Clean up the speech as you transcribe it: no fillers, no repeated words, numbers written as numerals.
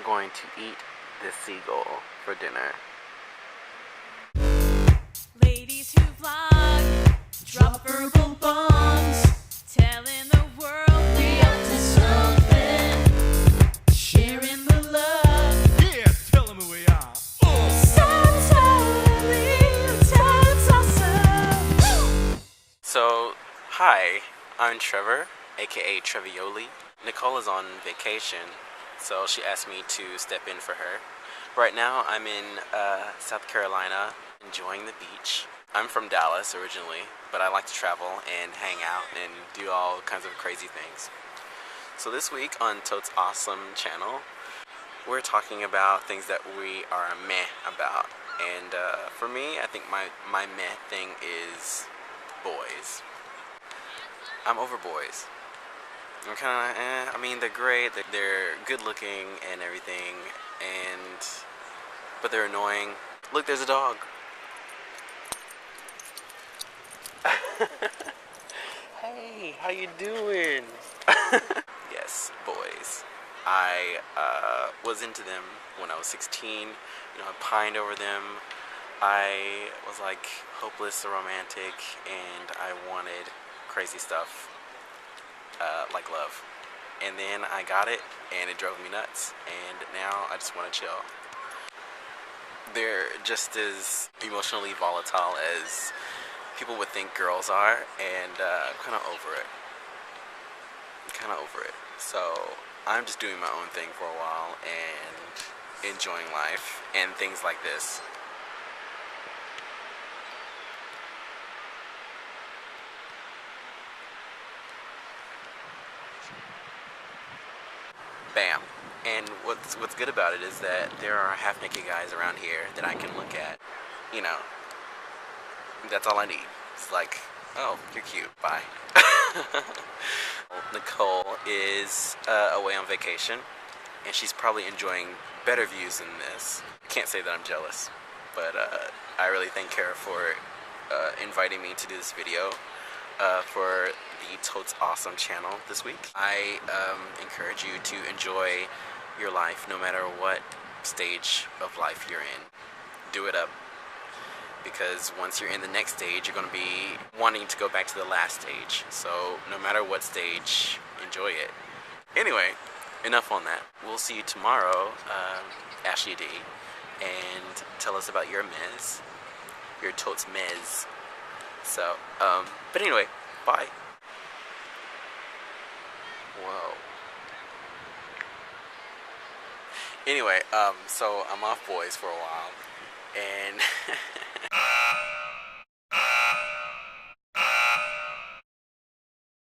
going to eat this seagull for dinner. Ladies who vlog, drop verbal bombs, telling the world we up to something, sharing the love. Yeah, tell them who we are. Sounds awesome. So, hi, I'm Trevor, aka Trevioli. Nicole is on vacation, so she asked me to step in for her. Right now, I'm in South Carolina, enjoying the beach. I'm from Dallas originally, but I like to travel and hang out and do all kinds of crazy things. So this week on Totes Awesome channel, we're talking about things that we are meh about. And for me, I think my meh thing is boys. I'm over boys. I'm kind of, I mean, they're great, they're good looking and everything, but they're annoying. Look, there's a dog. Hey, how you doing? Yes, boys. I was into them when I was 16. You know, I pined over them. I was like hopeless romantic, and I wanted crazy stuff. Like love. And then I got it, and it drove me nuts, and now I just want to chill. They're just as emotionally volatile as people would think girls are, and I'm kind of over it. So I'm just doing my own thing for a while and enjoying life and things like this. Bam. And what's good about it is that there are half-naked guys around here that I can look at. You know, that's all I need. It's like, oh, you're cute, bye. Nicole is away on vacation, and she's probably enjoying better views than this. Can't say that I'm jealous, but I really thank her for inviting me to do this video for the Totes Awesome channel this week. I encourage you to enjoy your life no matter what stage of life you're in. Do it up. Because once you're in the next stage, you're going to be wanting to go back to the last stage. So no matter what stage, enjoy it. Anyway, enough on that. We'll see you tomorrow, Ashley D, and tell us about your mez, your totes mez. So, but anyway, bye. Whoa. Anyway, so I'm off boys for a while, and